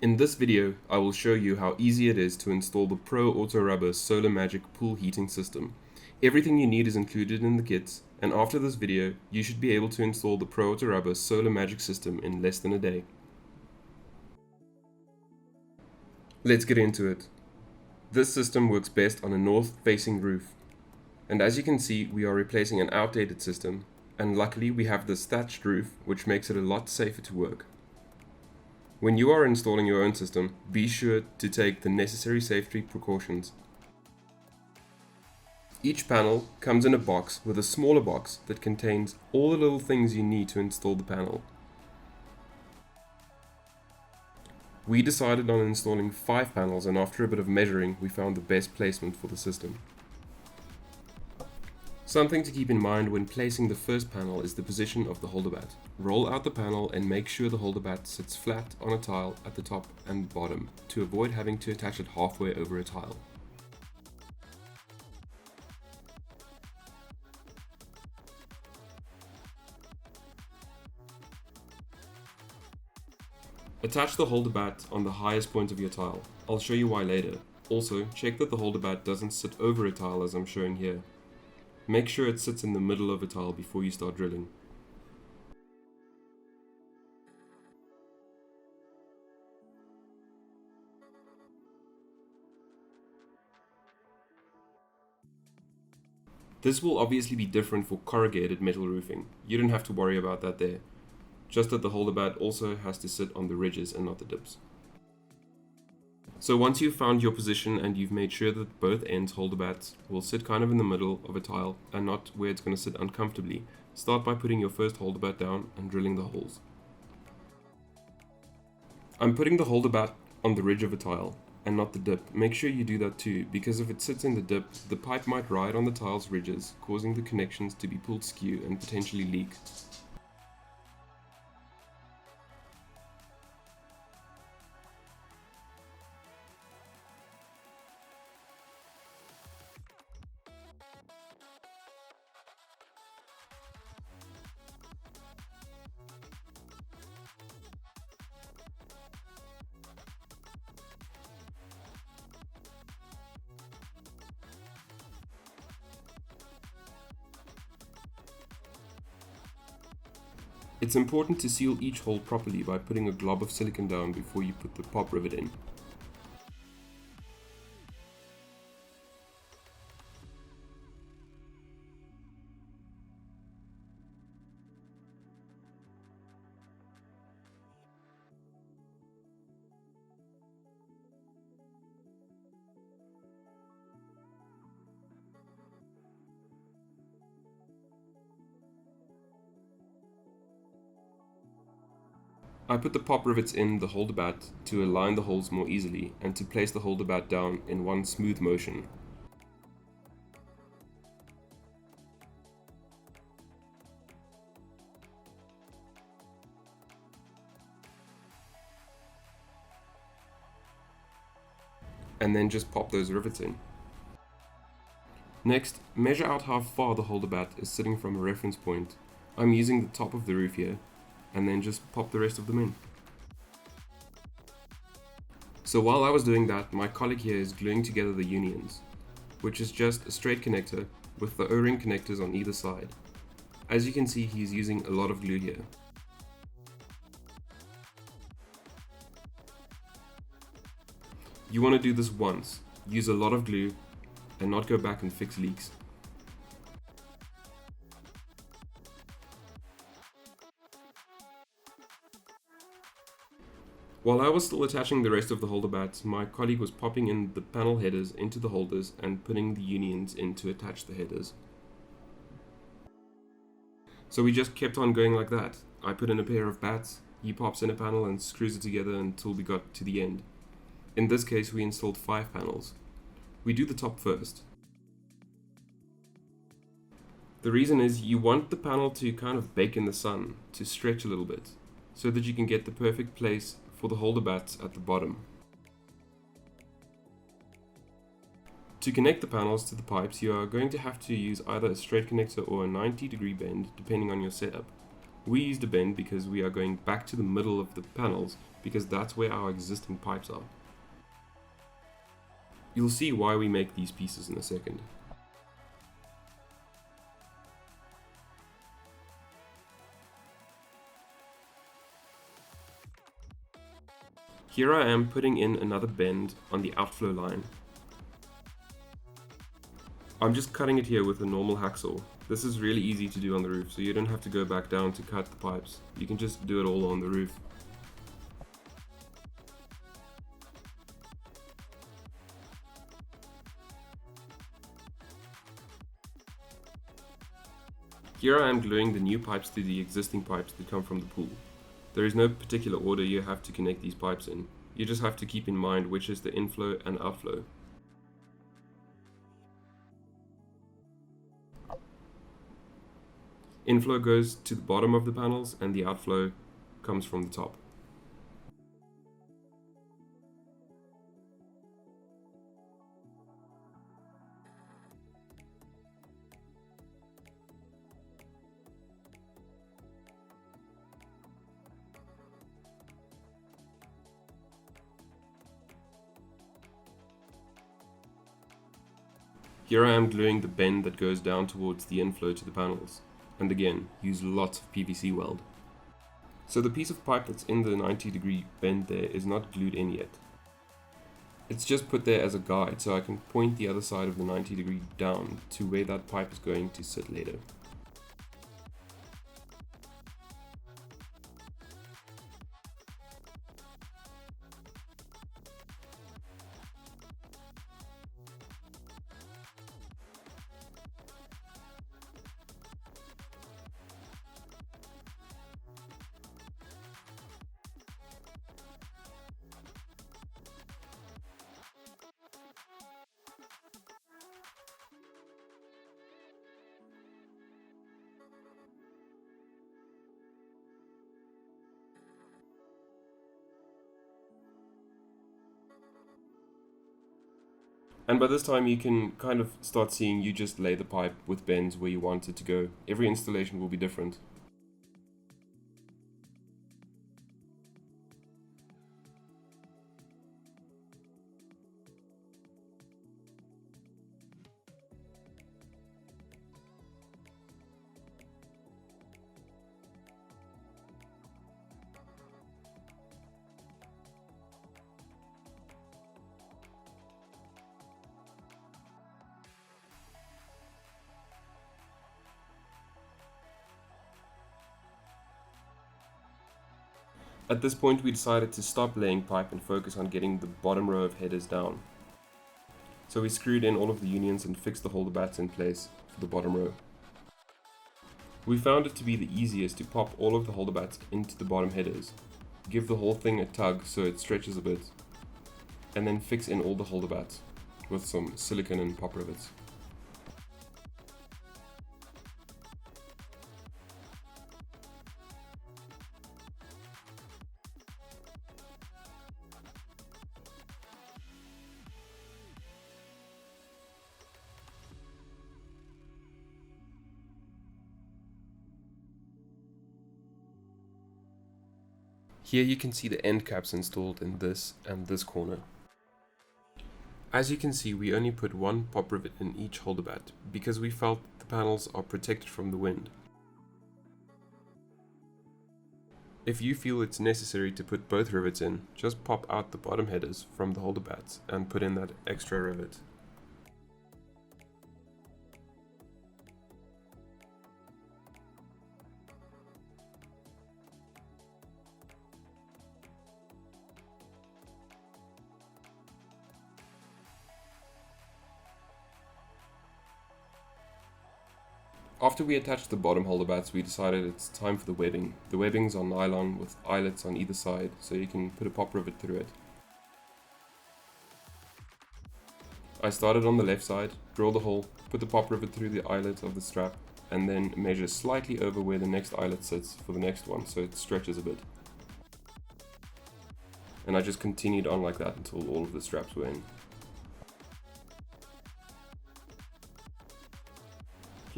In this video, I will show you how easy it is to install the ProAuto Rubber Solar Magic pool heating system. Everything you need is included in the kit, and after this video, you should be able to install the ProAuto Rubber Solar Magic system in less than a day. Let's get into it. This system works best on a north-facing roof, and as you can see, we are replacing an outdated system, and luckily we have this thatched roof, which makes it a lot safer to work. When you are installing your own system, be sure to take the necessary safety precautions. Each panel comes in a box with a smaller box that contains all the little things you need to install the panel. We decided on installing 5 panels, and after a bit of measuring, we found the best placement for the system. Something to keep in mind when placing the first panel is the position of the holder bat. Roll out the panel and make sure the holder bat sits flat on a tile at the top and bottom to avoid having to attach it halfway over a tile. Attach the holder bat on the highest point of your tile. I'll show you why later. Also, check that the holder bat doesn't sit over a tile as I'm showing here. Make sure it sits in the middle of a tile before you start drilling. This will obviously be different for corrugated metal roofing. You don't have to worry about that there. Just that the holder bat also has to sit on the ridges and not the dips. So once you've found your position and you've made sure that both ends holder bats will sit kind of in the middle of a tile and not where it's going to sit uncomfortably, start by putting your first holder bat down and drilling the holes. I'm putting the holder bat on the ridge of a tile and not the dip. Make sure you do that too, because if it sits in the dip, the pipe might ride on the tile's ridges, causing the connections to be pulled skew and potentially leak. It's important to seal each hole properly by putting a glob of silicone down before you put the pop rivet in. I put the pop rivets in the holder bat to align the holes more easily and to place the holder bat down in one smooth motion. And then just pop those rivets in. Next, measure out how far the holder bat is sitting from a reference point. I'm using the top of the roof here, and then just pop the rest of them in. So while I was doing that, my colleague here is gluing together the unions, which is just a straight connector with the O-ring connectors on either side. As you can see, he's using a lot of glue here. You want to do this once, use a lot of glue, and not go back and fix leaks. While I was still attaching the rest of the holder bats, my colleague was popping in the panel headers into the holders and putting the unions in to attach the headers. So we just kept on going like that. I put in a pair of bats, he pops in a panel and screws it together until we got to the end. In this case, we installed 5 panels. We do the top first. The reason is you want the panel to kind of bake in the sun, to stretch a little bit, so that you can get the perfect place for the holder bats at the bottom. To connect the panels to the pipes, you are going to have to use either a straight connector or a 90-degree bend, depending on your setup. We used a bend because we are going back to the middle of the panels because that's where our existing pipes are. You'll see why we make these pieces in a second. Here I am putting in another bend on the outflow line. I'm just cutting it here with a normal hacksaw. This is really easy to do on the roof, so you don't have to go back down to cut the pipes. You can just do it all on the roof. Here I am gluing the new pipes to the existing pipes that come from the pool. There is no particular order you have to connect these pipes in. You just have to keep in mind which is the inflow and outflow. Inflow goes to the bottom of the panels and the outflow comes from the top. Here I am gluing the bend that goes down towards the inflow to the panels, and again, use lots of PVC weld. So the piece of pipe that's in the 90-degree bend there is not glued in yet. It's just put there as a guide so I can point the other side of the 90-degree down to where that pipe is going to sit later. And by this time you can kind of start seeing you just lay the pipe with bends where you want it to go. Every installation will be different. At this point we decided to stop laying pipe and focus on getting the bottom row of headers down. So we screwed in all of the unions and fixed the holder bats in place for the bottom row. We found it to be the easiest to pop all of the holder bats into the bottom headers, give the whole thing a tug so it stretches a bit, and then fix in all the holder bats with some silicone and pop rivets. Here you can see the end caps installed in this and this corner. As you can see, we only put one pop rivet in each holder bat because we felt the panels are protected from the wind. If you feel it's necessary to put both rivets in, just pop out the bottom headers from the holder bats and put in that extra rivet. After we attached the bottom holder bats, we decided it's time for the webbing. The webbing's on nylon with eyelets on either side, so you can put a pop rivet through it. I started on the left side, drilled a hole, put the pop rivet through the eyelet of the strap, and then measure slightly over where the next eyelet sits for the next one, so it stretches a bit. And I just continued on like that until all of the straps were in.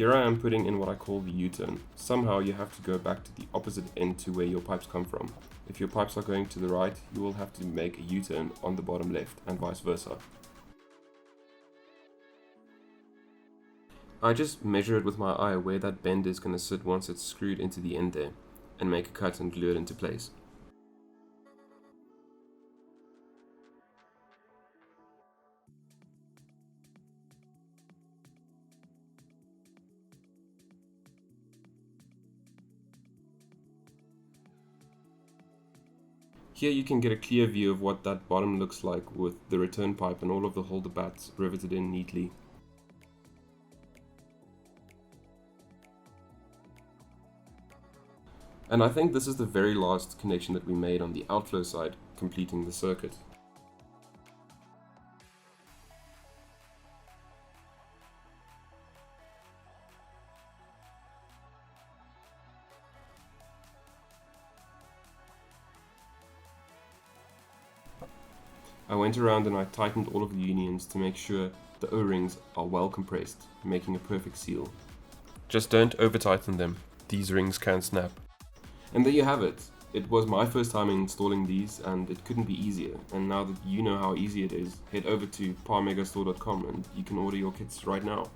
Here I am putting in what I call the U-turn. Somehow you have to go back to the opposite end to where your pipes come from. If your pipes are going to the right, you will have to make a U-turn on the bottom left, and vice versa. I just measure it with my eye where that bend is going to sit once it's screwed into the end there, and make a cut and glue it into place. Here you can get a clear view of what that bottom looks like with the return pipe and all of the holder batts riveted in neatly. And I think this is the very last connection that we made on the outflow side, completing the circuit. I went around and I tightened all of the unions to make sure the O-rings are well compressed, making a perfect seal. Just don't over tighten them, these rings can snap. And there you have it. It was my first time installing these and it couldn't be easier. And now that you know how easy it is, head over to parmegastore.com and you can order your kits right now.